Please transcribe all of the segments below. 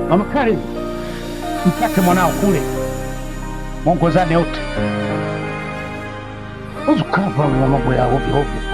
Mama Karim, mpate mwanao kule. Mwongozane wote. Uzukava na mambo ya ovyo ovyo.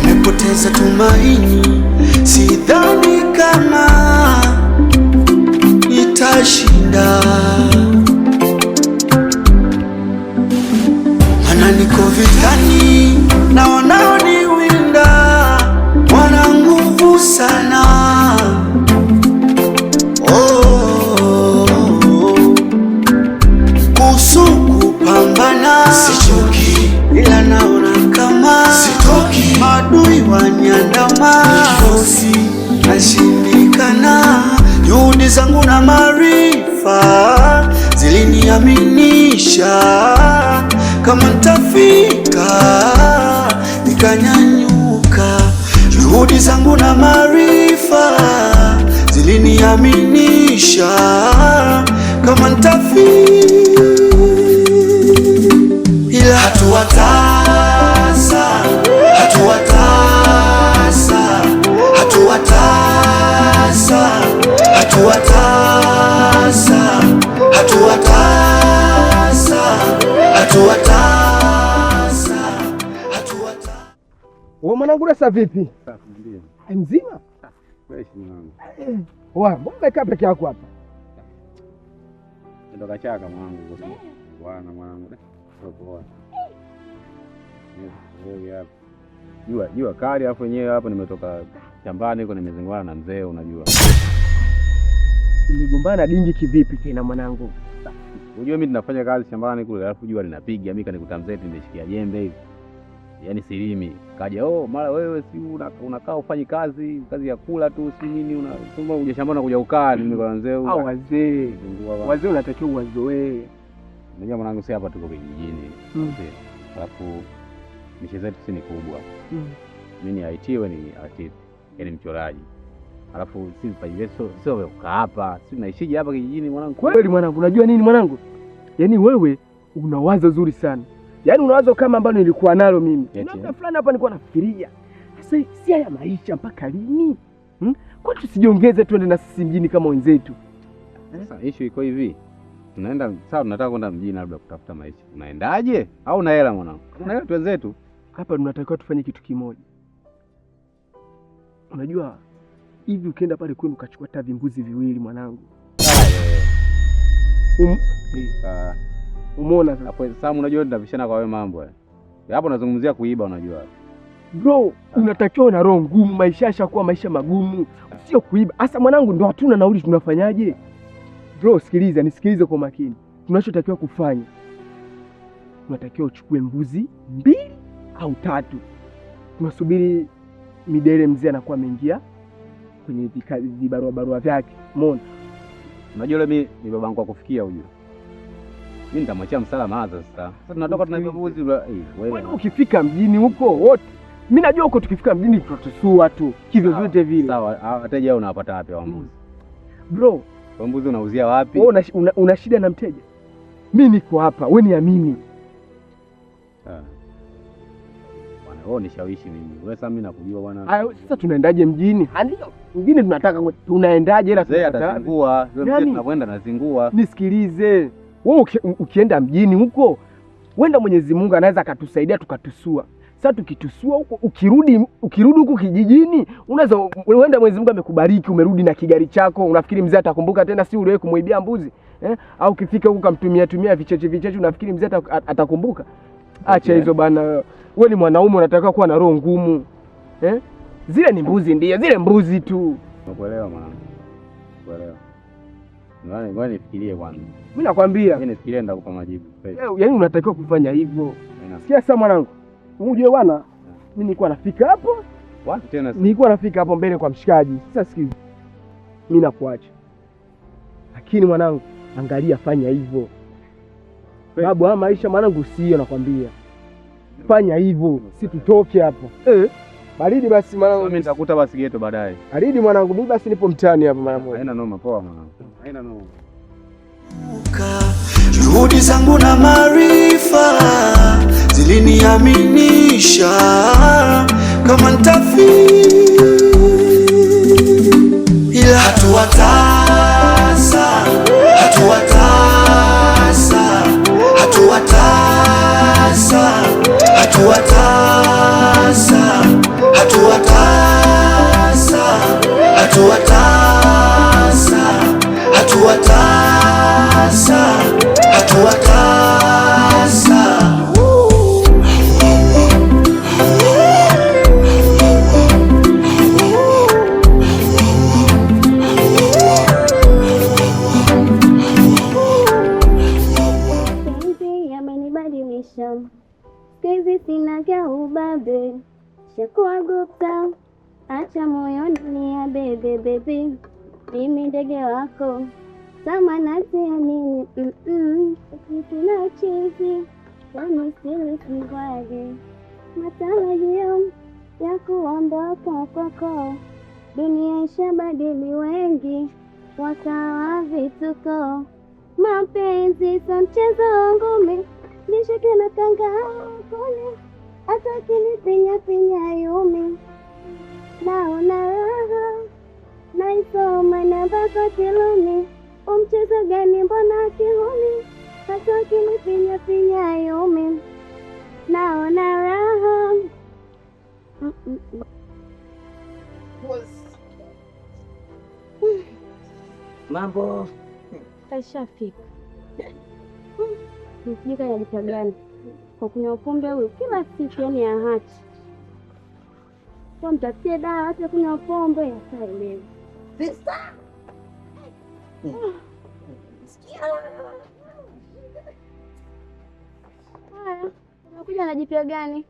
Nimepoteza tumaini, sidhani kama nitashinda. Mana niko vitani na wanaoniwinda wana nguvu sana. Kuhusu kupambana sichoki, ila naona kama sitoki. Maadui waniandama, nikosi nashindikana. Juhudi zangu na maarifa ziliniaminisha kama nitafika, nikanyanyuka. Juhudi zangu na maarifa ziliniaminisha kama nitafika, ila hatua tasa, hatua tasa, hatua tasa, hatua tasa, hatua tasa, hatua tasa, hatua tasa. Wewe mwanangu sasa vipi? Safi ndio. Mzima? Fresh mwanangu. Mbona umekaa peke yako hapa? Ndio kachaka mwanangu kwa sababu bwana mwanangu. Poa. Wewe hapa. Jua kali hapo wenyewe hapo nimetoka shambani huko nimezingwana na mzee unajua. Nimegombana dingi kivipi tena mwanangu? Unajua mimi ninafanya kazi shambani kule alafu jua linapiga mimi kanikuta mzee nimeshikia jembe hivi. Yaani silimi. Kaja mara wewe si unakaa ufanye kazi ya kula tu si nini unasema uje shambani kuja ukaa nimekuwa mzee huko. Au wazee unatakiwa uwazoee. Unajua mwanangu si hapa tuko kijijini. Alafu mishe zetu si ni kubwa. Mimi ni IT wewe ni artist, yani mchoraji. Alafu sisi paje sio ukaa hapa, si naishije hapa kijijini mwanangu. Kweli mwanangu, unajua nini mwanangu? Yaani wewe una wazo zuri sana. Yaani unawazo kama ambalo nilikuwa nalo mimi. Kuna fulani hapa nilikuwa nafikiria. Sasa si haya maisha mpaka lini? Kwa nini tusijiongeze twende na sisi mjini kama wenzetu? Sasa issue iko hivi. Tunaenda sawa, tunataka kwenda mjini labda kutafuta maisha. Unaendaje? Au una hela mwanangu? Una hela wenzetu. Hapa tunatakiwa tufanye kitu kimoja. Unajua hivi ukienda pale kwenu ukachukua hata vimbuzi viwili mwanangu. Umeona sasa? Hapo sasa unajua tunabishana kwa wewe mambo hapo nazungumzia kuiba unajua. Bro, unatakiwa na roho ngumu, maisha yashakuwa maisha magumu, sio kuiba. Asa mwanangu ndo hatuna nauli tunafanyaje? Bro, nisikilize kwa makini. Tunachotakiwa kufanya, tunatakiwa uchukue mbuzi 2 au 3. Tunasubiri midere mzee anakuwa ameingia kwenye vibarua vyake. Umeona? Unajua mimi ni babangu akufikia ujue. Mimi nitamwachia msala maza sasa. Sasa tunatoka tunaiba mbuzi wewe. Ukifika mjini huko wote. Mimi najua huko tukifika mjini tutasua tu. Hivyo vyote vile. Sawa, wateja unawapata wapi wa mbuzi? Bro, wa mbuzi unauzia wapi? Wewe una shida na mteja? Mimi niko hapa, wewe niamini. Bwana, wewe nishawishi mimi. Wewe sasa mimi nakujua bwana. Sasa tunaendaje mjini? Ndio. Mjini tunataka tunaendaje ila tunatazingua. Wewe tunakwenda nazingua. Nisikilize. Wewe ukienda mjini huko, wenda Mwenyezi Mungu anaweza akatusaidia tukatusua. Sasa tukitusua huko, ukirudi huko kijijini, unaweza wenda Mwenyezi Mungu amekubariki, umerudi na kigari chako, unafikiri mzee atakumbuka tena si uliwe kumuibia mbuzi? Au ukifika huko kamtumia vicheche, unafikiri mzee atakumbuka? Acha hizo bana. Wewe ni mwanaume unataka kuwa na roho ngumu. Zile ni mbuzi ndio, zile mbuzi tu. Nakuelewa mwanangu. Nakuelewa. Ngoja nifikirie kwanza. Mimi nakwambia. Mimi nifikirie ndakupa majibu. Yaani unatakiwa kufanya hivyo. Sikia sasa mwanangu. Unajua bwana, mimi nilikuwa nafika hapo, Wapi tena? Nilikuwa nafika hapo mbele kwa mshikaji. Sasa sikiza, mimi nakuacha, lakini mwanangu, angalia, fanya hivyo babu. Haya maisha mwanangu sio, nakwambia, fanya hivyo, si tutoke hapo. Baridi basi mwanangu. Mimi nitakuta basi geto baadaye. Baridi mwanangu, mimi basi nipo mtaani hapa mara moja. Haina noma, poa mwanangu. Haina noma. Juhudi zangu na maarifa ziliniaminisha kama nitafika, ila hatua tasa, hatua tasa, hatua tasa, hatua tasa, hatua tasa, hatua tasa, hatua tasa, hatua tasa. Penzi yamenibadilisha, siku sinaga ubabe, shakuwa gupta, acha moyoni ni ya bebe bebe, mimi ndege wako sama nasiamini, ukituna chizi kama sili sigwaje, matarajio ya kuondoka kwako, dunia ishabadili, wengi wakawa vituko, mapenzi sa mchezo wa ngumi, nishike na kanga kule, hata kinipinya pinya yumi, naona raha naisoma na bako kilumi, umchezo gani mbona kihuni, hata kinipinya pinya yumi, naona raha. Mambo Kashafika. Sijui kaya gani kwa kunywa pombe huyu kila siku, yani ya hati kwa mtafutie dawa, hata kunywa pombe yasaelewi. Haya, unakuja na jipya gani?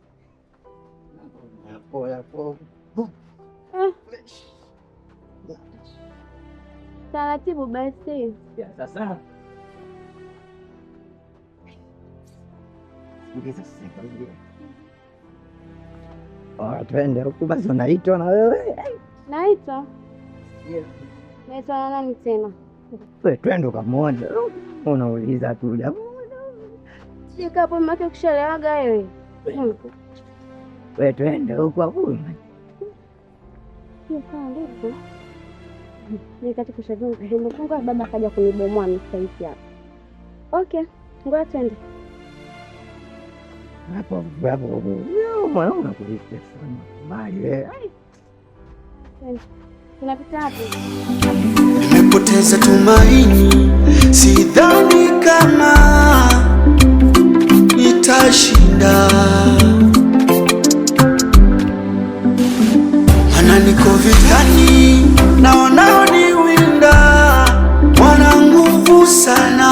Taratibu basi. sasa. Twende huku basi. Unaitwa na wewe? Naitwa? Naitwa na nani tena? Twende ukamwone. Unauliza tu Sikapo make kushalewaga wewe. Twende huku hapo. Nikati kushavunga baba akaja kunibomoa msaiti hapa. Okay, ngoja twende. Hapo mwana unakulisha sana. Bali wewe. Tunapita hapo. Nimepoteza tumaini, sidhani kama nitashinda, mana niko vitani na wanaoniwinda wana nguvu sana.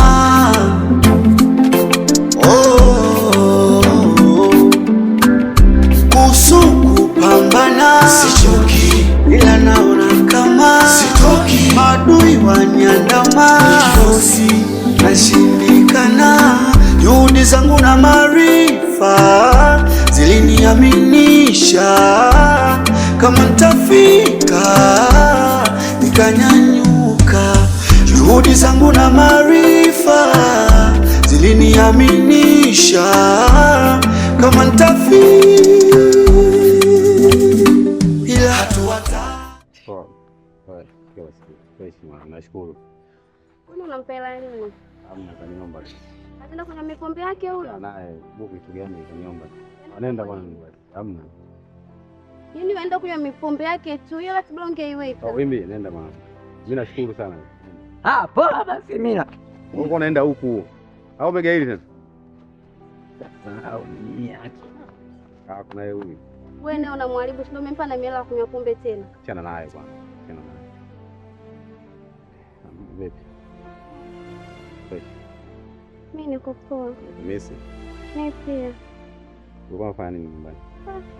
Kuhusu kupambana sichoki, ila naona kama sitoki, adui waniandama, kosi nashindikana. Juhudi zangu na maarifa ziliniaminisha kama nitafika, nikanyanyuka. Juhudi zangu na maarifa ziliniaminisha kama nitafika, ila hatua Nashukuru. Kwani unampela nini? Hamna, kaniomba. Ataenda kwenye mipombe yake huyo? Naye buku kitu gani kaniomba? Anaenda bwana nyumbani. Hamna. Yaani waenda kunywa mipombe yake tu, ila tibla ungeiweka. Wimbi, nenda bwana. Mimi nashukuru sana. Poa basi mimi na. Uko naenda huku. Au umegaili tena? Sasa mimi yake. Kuna yeye huyu. Wewe ndio unamharibu, ndio umempa na miela kunywa pombe tena. Chana naye bwana. Chana naye. Vipi? Mimi niko poa. Messi. Mimi pia. Ulikuwa unafanya nini nyumbani?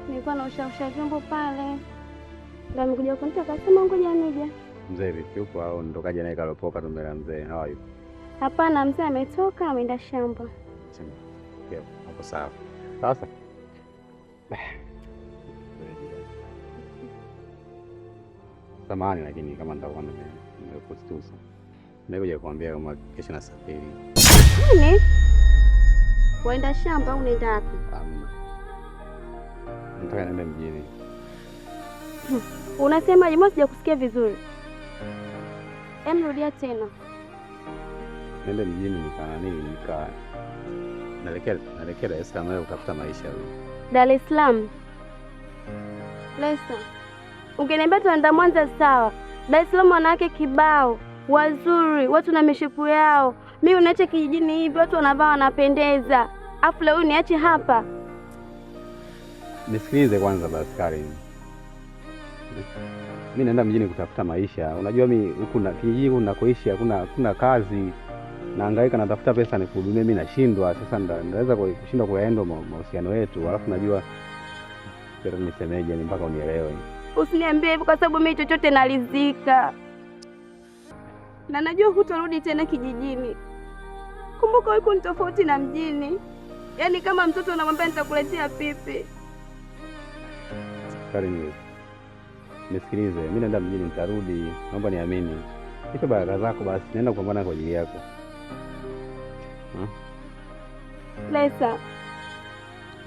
Nilikuwa naosha vyombo pale. Ndio amekuja kunita akasema ngoja nije. Mzee vipi upo au ndokaje naye kalopoka tumela mzee? How you? Hapana, mzee ametoka ameenda shamba. Okay, hapo sawa. Sasa. Samahani lakini kama nitakuwa nimekustusa. Nimekuja kuambia kama kesho nasafiri. Nini? Waenda shamba au unaenda wapi? Nataka niende mjini. Unasema je? Mbona sijakusikia vizuri? Rudia tena. Niende mjini naelekea Dar es Salaam kutafuta maisha. Dar es Salaam? Lesa. Ungeniambia tunaenda Mwanza sawa. Dar es Salaam wanawake kibao, wazuri, watu na mishipu yao. Mimi unaacha kijijini hivi, watu wanavaa wanapendeza. Afu leo niache hapa. Nisikilize kwanza basi Karim. Mimi naenda mjini kutafuta maisha. Unajua mimi huku na kijiji huku nakoishi hakuna kazi. Nahangaika natafuta pesa nikuhudumie, mimi nashindwa. Sasa ndaweza kushindwa kuyaenda mahusiano yetu. Alafu najua sasa nisemeje ni mpaka unielewe. Usiniambie hivyo kwa sababu mimi chochote nalizika. Na najua hutarudi tena kijijini. Kumbuka huko ni tofauti na mjini. Yaani kama mtoto anamwambia nitakuletea pipi. Karim, nisikilize, mimi naenda mjini nitarudi, naomba niamini. Hicho baraka zako basi, naenda kupambana kwa ajili yako. Lesa,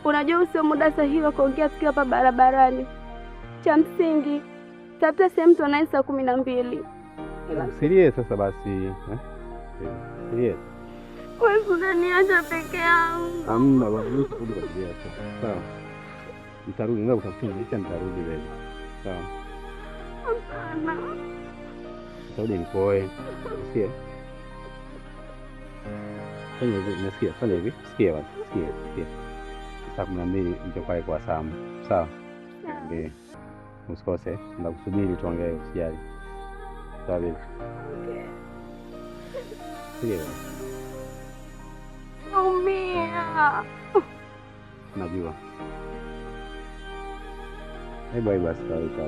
unajua usio muda sahihi wa kuongea tukiwa hapa barabarani. Cha msingi, tafuta sehemu tunae saa 12. Sirie sasa basi, sirie. Wewe unaniacha peke yangu. Hamna baba, mimi sikurudi kwa ajili yako. Sawa. Nitarudi, ngoja utafutie kisha nitarudi baby. Sawa. Hapana. Nitarudi nikoe. Sikia. Fanya hivi, nasikia, fanya hivi. Sikia basi, sikia. Saa 12 ndio pale kwa Sam. Sawa? Ndio. Usikose, ndakusubiri tuongee usijali. Sawa baby. Okay. Sikia. Naumia. Najua. Hebu wahi basi kwa wiki.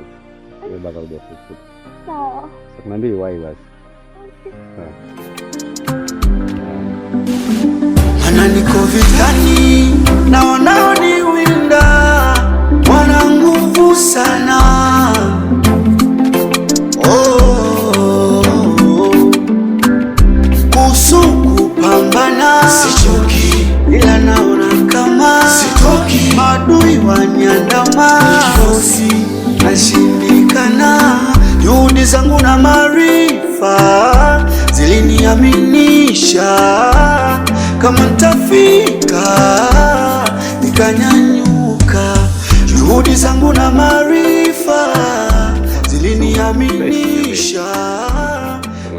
Wewe baka uja fufu. Sawa. Saa 12 wahi basi. Sawa. Mana niko vitani na wanaoniwinda wana nguvu sana. Kuhusu kupambana sichoki, ila naona kama sitoki. Maadui waniandama, kifosi nashindikana. Juhudi zangu na maarifa ziliniaminisha kama nitafika, nikanyanyuka. Juhudi zangu na maarifa ziliniaminisha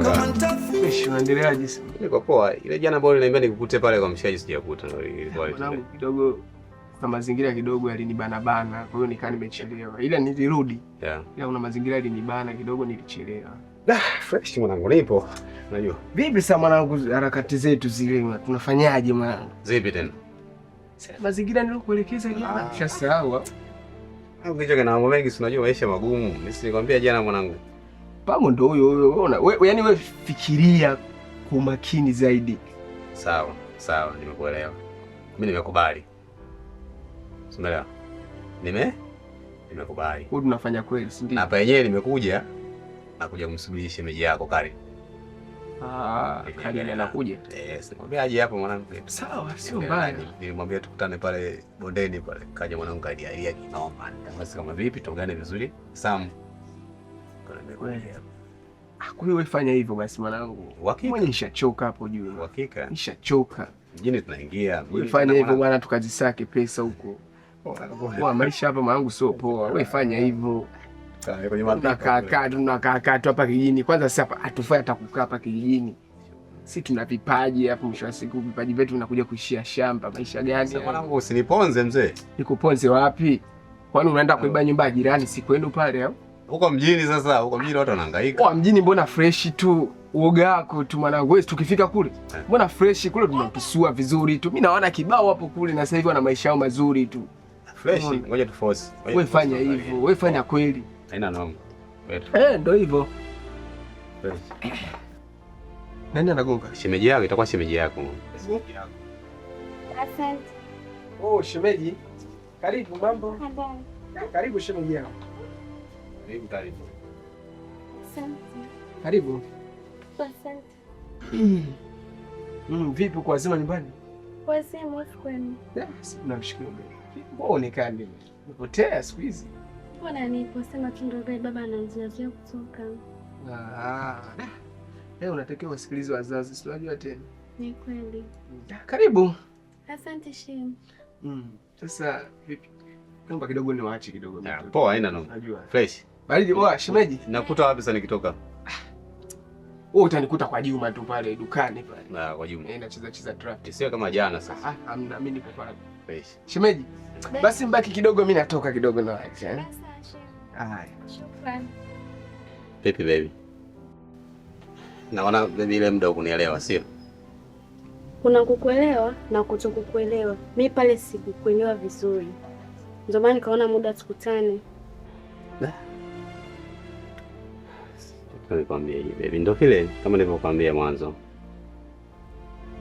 kama nitafika. Unaendeleaje sasa? Niko poa. Ile jana bora niliambia nikukute pale kwa mshaji sijakuta. Mwanangu kidogo na mazingira kidogo yalinibana bana, kwa hiyo nikaa nimechelewa. Ila nilirudi. Yeah. Ila kuna mazingira yalinibana kidogo nilichelewa. Fresh mwanangu nipo. Unajua. Vipi sasa mwanangu, harakati zetu zile tunafanyaje mwanangu? Zipi tena? Sasa mazingira nilokuelekeza jana ushasahau. Au kicho kana mambo mengi unajua maisha magumu. Nisikwambia jana mwanangu. Pango ndo huyo unaona. Yaani wewe fikiria kwa umakini zaidi. Sawa, nimekuelewa. Mimi nimekubali. Umeelewa? Nimekubali. Wewe tunafanya kweli, si ndio? Hapa yenyewe nimekuja na kuja kumsubiria shemeji yako Karim. Karim anakuja. Nikwambia aje hapo mwanangu. Sawa, sio mbaya. Nilimwambia tukutane pale bondeni pale. Kaja mwanangu kaidia kinaomba. Basi kama vipi tuongane vizuri? Sam. Kwa hiyo fanya hivyo basi mwanangu. Mwenye nishachoka hapo juu. Hakika. Nishachoka. Mjini tunaingia. Wewe fanya hivyo bwana, tukazisake pesa huko. Kwa maisha hapa mwanangu sio poa. Wewe fanya hivyo. Tunakaa tu hapa kijijini. Kwanza sasa hapa hatufai hata kukaa hapa kijijini. Sisi tuna vipaji hapo, mwisho wa siku vipaji vyetu vinakuja kuishia shamba. Maisha gani? Sasa mwanangu usiniponze mzee. Nikuponze wapi? Kwani unaenda kuiba nyumba ya jirani si kwenda pale au? Huko mjini sasa, huko mjini watu wanahangaika. Kwa mjini mbona fresh tu? Uoga wako tu mwanangu. Wewe tukifika kule, mbona fresh kule tunapisua vizuri tu. Mimi naona kibao hapo kule na sasa hivi wana maisha yao mazuri tu. Fresh, ngoja tu force. Wewe fanya hivyo, wewe fanya kweli. Haina noma. Ndio hivyo. Nani anagonga? Shemeji yako, itakuwa shemeji yako. Asante. Oh, shemeji. Karibu, mambo. Habari. Karibu shemeji yangu. Karibu. Asante. Karibu. Asante. Vipi kwa wazima nyumbani? Wazima kwenu? Yes, namshukuru Mungu. Mbona unikani? Umepotea siku hizi? Mbona nipo sema tu ndio baba anajiazia kutoka. Leo unatakiwa usikilize wazazi, si unajua tena. Ni kweli. Karibu. Asante Shem. Sasa vipi? Naomba kidogo niwaache kidogo. Poa, haina noma. Najua. Fresh. Baridi poa, shemeji. Nakuta wapi sasa nikitoka? Wewe utanikuta kwa Juma tu pale dukani pale. Na kwa Juma. Nacheza draft. Sio kama jana sasa. Hamna, mimi niko pale. Fresh. Shemeji. Basi mbaki kidogo, mimi natoka kidogo na waache. Shem. Haya. Shukrani. Pepi baby. Naona baby ile muda ukunielewa, sio? Kuna kukuelewa na kutokukuelewa. Mimi pale sikukuelewa vizuri. Ndio maana nikaona muda tukutane. Nikwambia hivi baby, ndio vile kama nilivyokuambia mwanzo.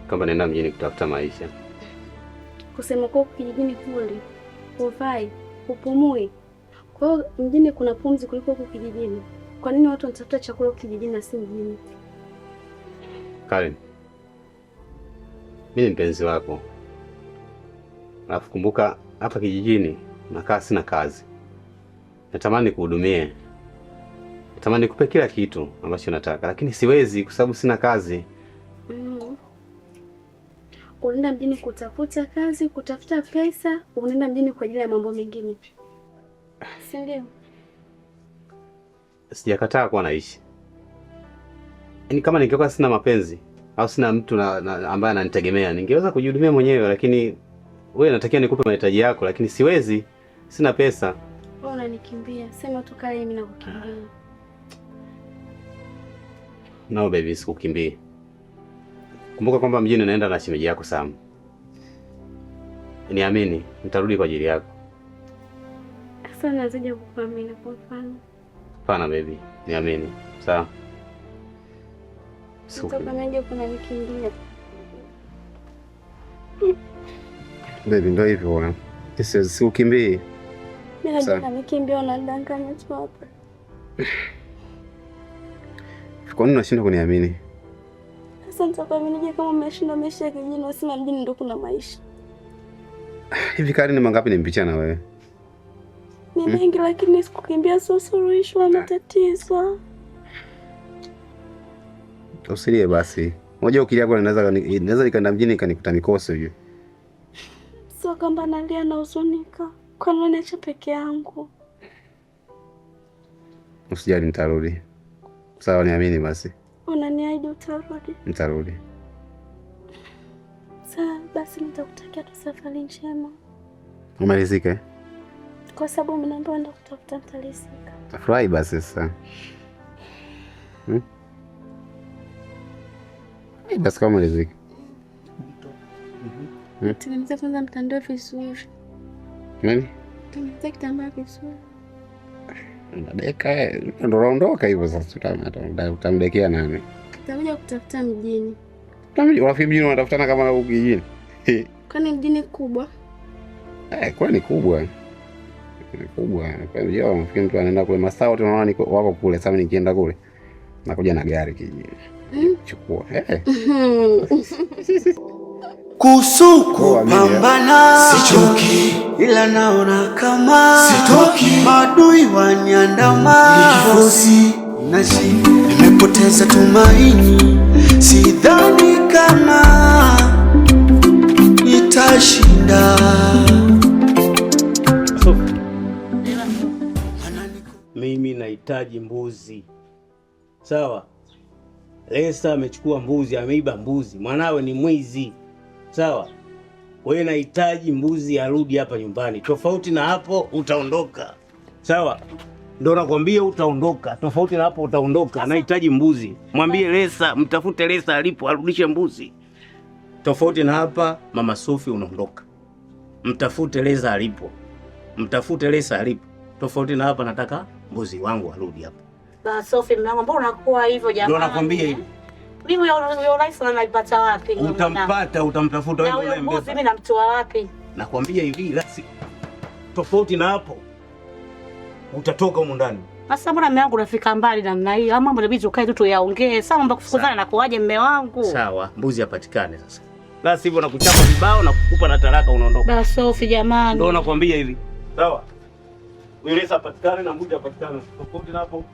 Kama naenda mjini kutafuta maisha. Kusema kwa kijijini kule, hufai, hupumui. Kwa hiyo mjini kuna pumzi kuliko huko kijijini. Kwa nini watu wanatafuta chakula huko kijijini na si mjini? Karen, mimi ni mpenzi wako. Alafu kumbuka hapa kijijini nakaa sina kazi. Natamani kuhudumie. Natamani kupe kila kitu ambacho nataka, lakini siwezi kwa sababu sina kazi. Unaenda mjini kutafuta kazi, kutafuta pesa, unaenda mjini kwa ajili ya mambo mengine. Si ndio? Sijakataa kuwa naishi. Yaani kama ningekuwa sina mapenzi au sina mtu ambaye ananitegemea, ningeweza kujihudumia mwenyewe, lakini wewe unatakiwa nikupe mahitaji yako, lakini siwezi. Sina pesa. Wewe unanikimbia. Sema tu kale mimi nakukimbia. No baby, sikukimbia. Kumbuka kwamba mjini naenda na shemeji yako Sam. Niamini, nitarudi kwa ajili yako. Sasa nazija kukuamini kwa mfano. Hapana baby, niamini. Sawa? Sikukimbia kuna nikimbia. Baby, ndio hivyo wewe. Sikukimbia. Mimi nataka nikimbia, unadanganya tu hapa. Kwa nini unashindwa kuniamini? Sasa nitakuaminije kama umeshinda maisha ya kijijini usema mjini ndio kuna maisha? Hivi Karen, ni mangapi nimpitia na wewe? Ni mengi lakini sikukimbia sio suluhisho la matatizo. Usilie basi. Unajua ukilia kwa naweza nikaenda mjini kanikuta mikosi hiyo. Sio kama nalia na huzunika. Kwa nini niache peke yangu? Usijali, nitarudi. Sawa, niamini basi. Unaniahidi utarudi? Nitarudi. Sawa, basi nitakutakia tu safari njema. Umalizike? Kwa sababu mnaambia enda kutafuta mtalisika. Tafurahi basi sasa. Basi kama umalizike. Tengeneza kwanza mtandao vizuri. Nani? Tengeneza kitambaa vizuri. Ndadeka, ndo unaondoka hivyo sasa, utamdekea nani? Nitakuja kutafuta mjini. Unafikiri mjini unatafutana kama huko kijijini? Kwani mjini kubwa? Kwani kubwa. Kubwa. Kwa hiyo unafikiri mtu anaenda kule masaa wote unaona wako kule, sasa nikienda kule nakuja na gari kijijini. Chukua. Kusuku pambana sichoki, ila naona kama sitoki, madui waniandama nikifosi nasi, nimepoteza tumaini, sidhani kama nitashinda. Mimi nahitaji mbuzi. Sawa? Lesa amechukua mbuzi, ameiba mbuzi. Mwanawe ni mwizi. Sawa? Wewe nahitaji mbuzi arudi hapa nyumbani. Tofauti na hapo utaondoka. Sawa? Ndio nakwambia utaondoka. Tofauti na hapo utaondoka. Nahitaji mbuzi. Mwambie Lesa, mtafute Lesa alipo, arudishe mbuzi. Tofauti na hapa, Mama Sophie unaondoka. Mtafute Lesa alipo. Mtafute Lesa alipo. Tofauti na hapa, nataka mbuzi wangu arudi hapa. Ba Sophie, mbona unakuwa hivyo jamani? Ndio nakwambia hivi. Mimi huyo rais anaipata wapi? Utampata, utamtafuta wewe mwenyewe. Mbuzi mimi namtoa wapi? Nakwambia hivi, basi tofauti na hapo utatoka huko ndani. Sasa mbona mume wangu unafika mbali namna hiyo? Ama mambo inabidi ukae tu tuyaongee. Sasa mambo kufukuzana na kuaje mume wangu? Sawa, mbuzi apatikane sasa. Basi hivyo nakuchapa vibao na kukupa na talaka unaondoka. Ba Sophie jamani. Ndio nakwambia hivi. Sawa. Wewe apatikane na mbuzi apatikane. Tofauti na hapo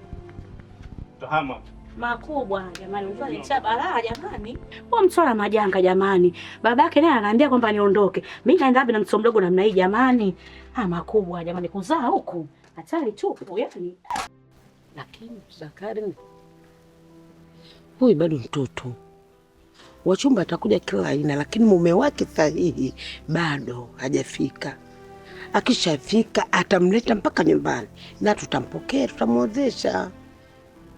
utahama. Makubwa jamani, mtu alichapa la jamani. Huo mswala majanga jamani. Babake naye ananiambia kwamba niondoke. Mimi naenda wapi na mtoto mdogo namna hii jamani? Makubwa jamani, kuzaa huku hatari tupu yani. Lakini Zakari huyu bado mtoto. Wachumba atakuja kila aina, lakini mume wake sahihi bado hajafika. Akishafika atamleta mpaka nyumbani na tutampokea, tutamwozesha.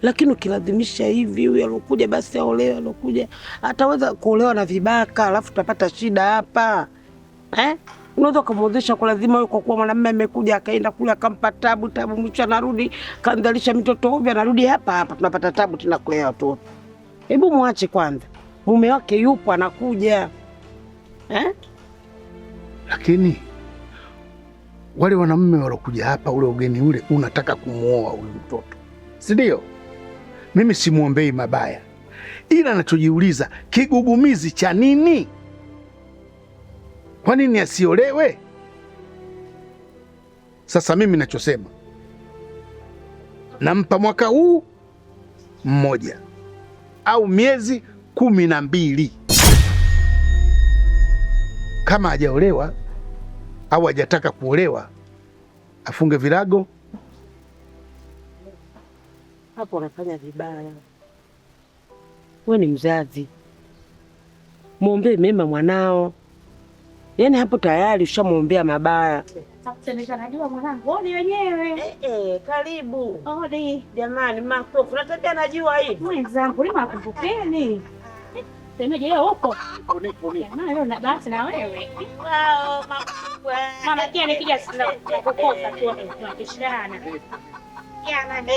Lakini ukilazimisha hivi huyu alokuja basi aolewe, alokuja ataweza kuolewa na vibaka, alafu tutapata shida hapa. Unaweza kumwozesha kwa lazima kwa kuwa mwanamume amekuja akaenda kule akampa tabu mwisho anarudi kaandalisha mitoto ovyo, anarudi hapa tunapata tabu tena kulea watoto. Hebu muache kwanza. Mume wake yupo anakuja. Lakini wale wanamume walokuja hapa, ule ugeni ule unataka kumuoa ule mtoto, si ndio? Mimi simuombei mabaya, ila nachojiuliza kigugumizi cha nini? Kwa nini asiolewe? Sasa mimi nachosema, nampa mwaka huu mmoja au miezi 12. Kama hajaolewa au hajataka kuolewa, afunge virago. Hapo unafanya vibaya. Wewe ni mzazi, muombee mema mwanao. Yaani hapo tayari ushamwombea mabaya. Sasa najua mwanangu, oni wenyewe. Karibu. Oni jamani, makofi. Unataka najua hivi. Mwenzangu, lima kumbukeni. Semeje leo huko? Jamani, leo na bahati na wewe. Wao, makubwa. Mama kia nikija kukosa tu tunakishana. Jamani.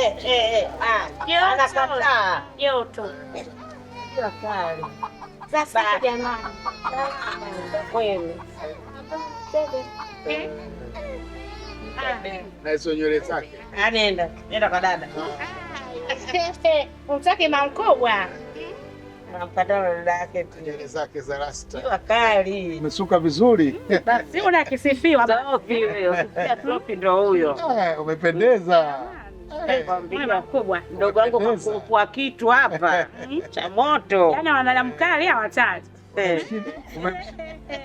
Anakataa. Yoto. Sio kali. Sasa jamani. Kweli. Na hizo nywele zake. Nenda kwa dada. Umtaki mamkubwa. Nampata dada yake tu. Nywele zake za rasta. Sio kali. Umesuka vizuri. Basi unakisifiwa Sophie huyo. Sophie ndio huyo. Umependeza. Mama kubwa. Ndogo wangu kwa kitu hapa cha moto. Yaani wanadada mkali hawataki.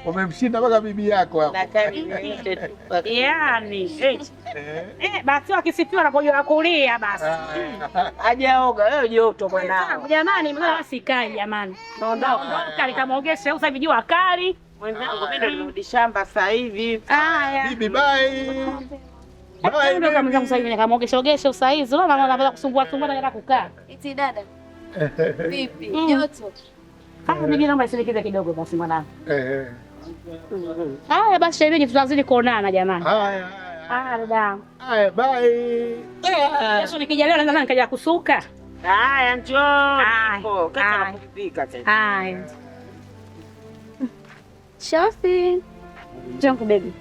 Umemshinda mpaka bibi yako hapo. Yaani basi wakisifiwa wanapojua kulia basi. Hajaoga wewe joto mwanangu. Jamani mbona sikai jamani. Ondoka nikamwogesha usa vijua kali. Mwanangu mimi ndo nirudi shamba sasa hivi. Haya. Bibi bye. Bye. Ndio kama sasa hivi nikamwogesha usa hizo. Mama anaanza kusumbua naenda kukaa. Iti dada. Vipi? Joto. Mimi naomba nisindikize kidogo basi mwanangu. Haya basi shemeji, tutazidi kuonana jamani. Haya. Dada. Haya bye. Kesho nikija leo naweza nikaja kusuka. Haya njoo. Kesho nakupika tena. Haya. Sophie. Jongo baby.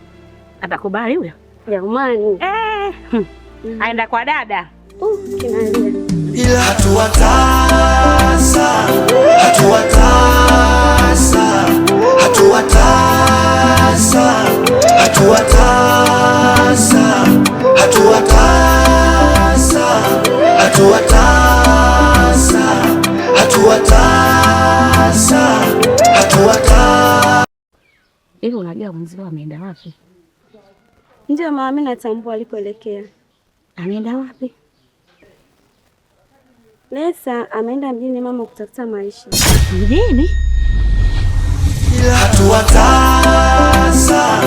Atakubali huyo? Jamani. Aenda kwa dada. Kinalia. Ila hatua tasa, hatua tasa, hatua tasa, hatua tasa, hatua tasa, hatua tasa, hatua tasa, hatua tasa. Hivi unajua mzee ameenda wapi? Ndio mama, mimi natambua alipoelekea. Ameenda wapi? Lesa ameenda mjini mama kutafuta maisha. Mjini? Hatua tasa,